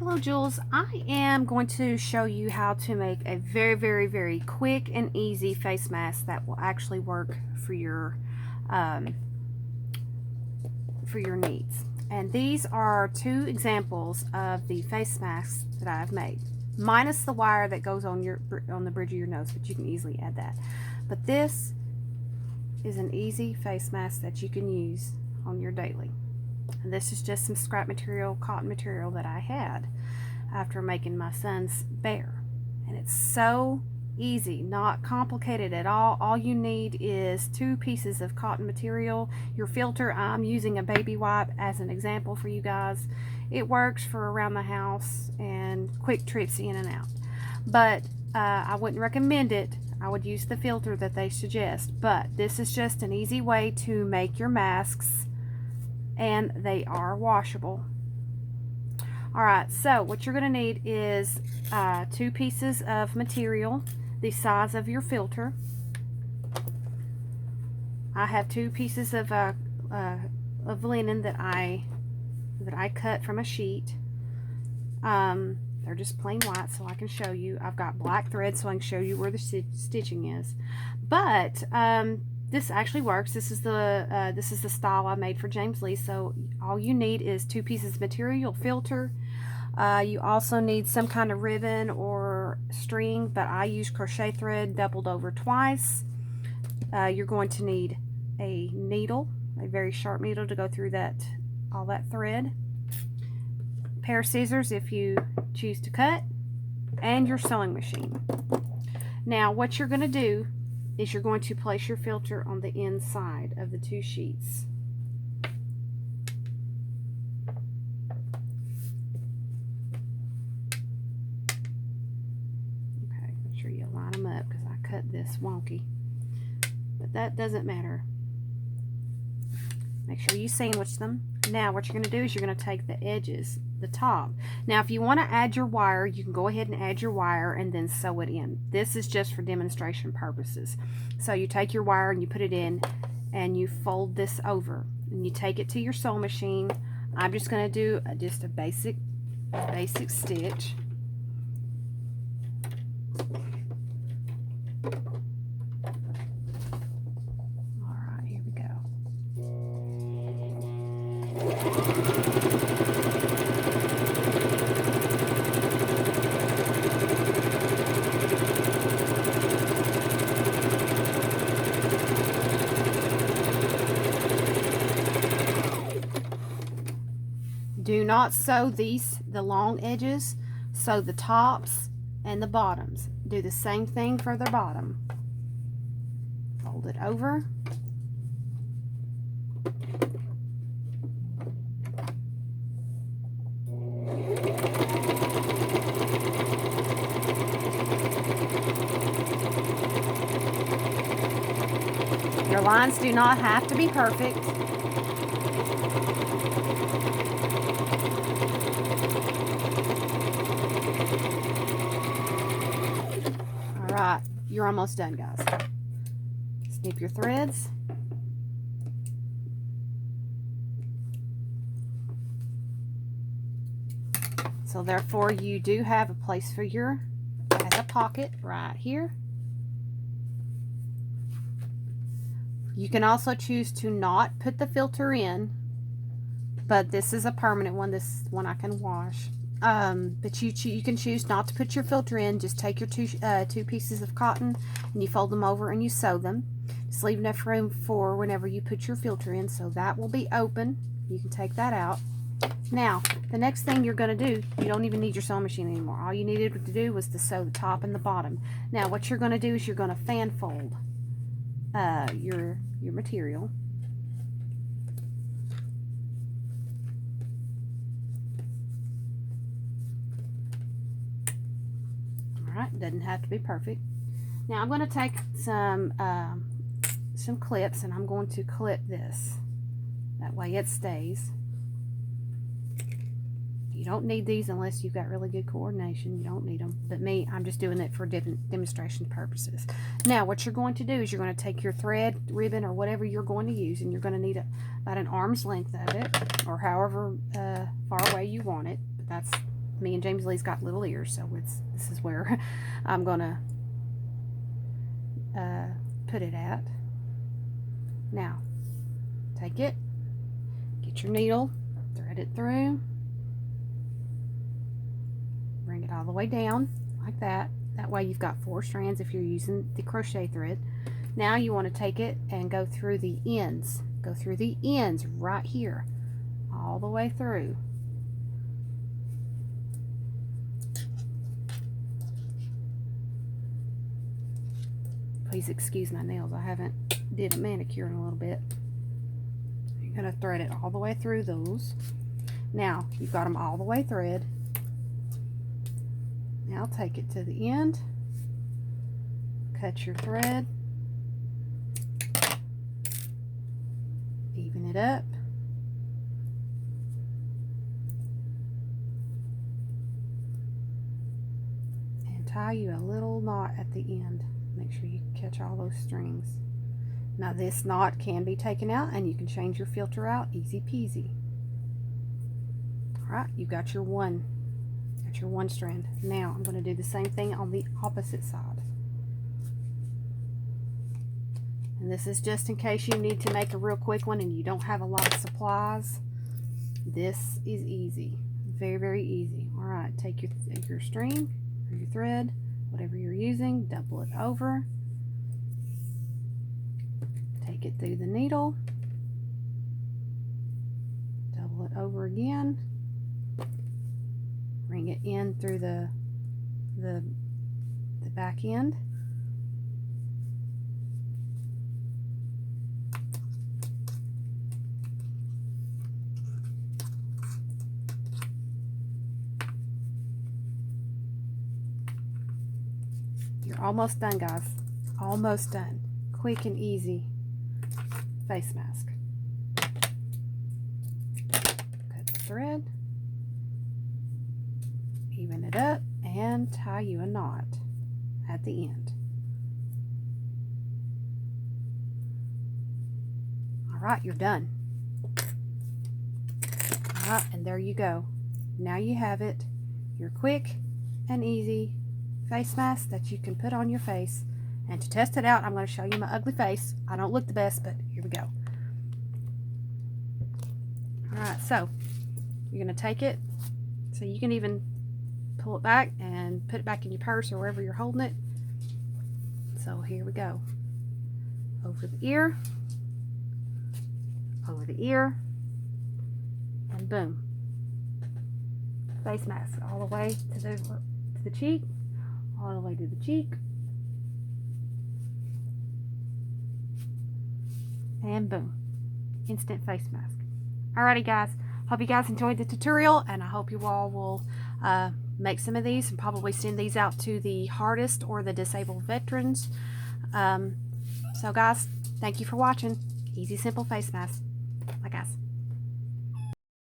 Hello Jules, I am going to show you how to make a very quick and easy face mask that will actually work for your needs. And these are two examples of the face masks that I've made, minus the wire that goes on the bridge of your nose, but you can easily add that. But this is an easy face mask that you can use on your daily. And this is just some scrap material, cotton material that I had after making my son's bear. And it's so easy, not complicated at all. All you need is 2 pieces of cotton material, your filter. I'm using a baby wipe as an example for you guys. It works for around the house and quick trips in and out. But I wouldn't recommend it. I would use the filter that they suggest. But this is just an easy way to make your masks, and they are washable. Alright, so what you're going to need is 2 pieces of material the size of your filter. I have 2 pieces of linen that I cut from a sheet. They're just plain white, so I can show you. I've got black thread so I can show you where the stitching is. But this actually works. This is the style I made for James Lee. So all you need is 2 pieces of material, filter. You also need some kind of ribbon or string, but I use crochet thread doubled over twice. You're going to need a needle, a very sharp needle to go through all that thread. A pair of scissors if you choose to cut, and your sewing machine. Now what you're going to do is you're going to place your filter on the inside of the 2 sheets. Okay, make sure you line them up because I cut this wonky. But that doesn't matter. Make sure you sandwich them. Now what you're going to do is you're going to take the edges, the top. Now if you want to add your wire, you can go ahead and add your wire and then sew it in. This is just for demonstration purposes. So you take your wire and you put it in and you fold this over and you take it to your sewing machine. I'm just going to do just a basic stitch. Alright, here we go. Do not sew the long edges, sew the tops and the bottoms. Do the same thing for the bottom. Fold it over. Your lines do not have to be perfect. Alright, you're almost done, guys. Snip your threads. So therefore you do have a place for as a pocket right here. You can also choose to not put the filter in, but this is a permanent one. This one I can wash. But you can choose not to put your filter in. Just take your 2 pieces of cotton and you fold them over and you sew them. Just leave enough room for whenever you put your filter in, so that will be open. You can take that out. Now the next thing you're going to do, you don't even need your sewing machine anymore. All you needed to do was to sew the top and the bottom. Now what you're going to do is you're going to fan fold your material. Alright, doesn't have to be perfect. Now I'm going to take some clips and I'm going to clip this. That way it stays. You don't need these unless you've got really good coordination. You don't need them. But me, I'm just doing it for demonstration purposes. Now, what you're going to do is you're going to take your thread, ribbon, or whatever you're going to use, and you're going to need about an arm's length of it, or however far away you want it. But Me and James Lee's got little ears, so this is where I'm gonna put it at. Now, take it, get your needle, thread it through, bring it all the way down like that. That way you've got 4 strands if you're using the crochet thread. Now you want to take it and go through the ends. Go through the ends right here, all the way through. Please excuse my nails. I haven't did a manicure in a little bit. You're going to thread it all the way through those. Now, you've got them all the way thread. Now take it to the end. Cut your thread. Even it up. And tie you a little knot at the end. Make sure you catch all those strings. Now this knot can be taken out and you can change your filter out, easy peasy. Alright, you got your one strand. Now I'm going to do the same thing on the opposite side. And this is just in case you need to make a real quick one and you don't have a lot of supplies. This is easy. Very, very easy. Alright, take your string or your thread, whatever you're using, double it over, take it through the needle, double it over again, bring it in through the back end, you're almost done, guys. Almost done. Quick and easy face mask. Cut the thread, even it up, and tie you a knot at the end. Alright, you're done. Alright, and there you go. Now you have it. Your quick and easy face mask that you can put on your face. And to test it out, I'm going to show you my ugly face. I don't look the best, but here we go. Alright, so you're going to take it, so you can even pull it back and put it back in your purse or wherever you're holding it. So here we go. Over the ear, and boom. Face mask all the way to the cheek, all the way to the cheek, and boom. Instant face mask. Alrighty guys, hope you guys enjoyed the tutorial, and I hope you all will make some of these and probably send these out to the hardest or the disabled veterans. So guys, thank you for watching. Easy, simple face mask. Bye guys.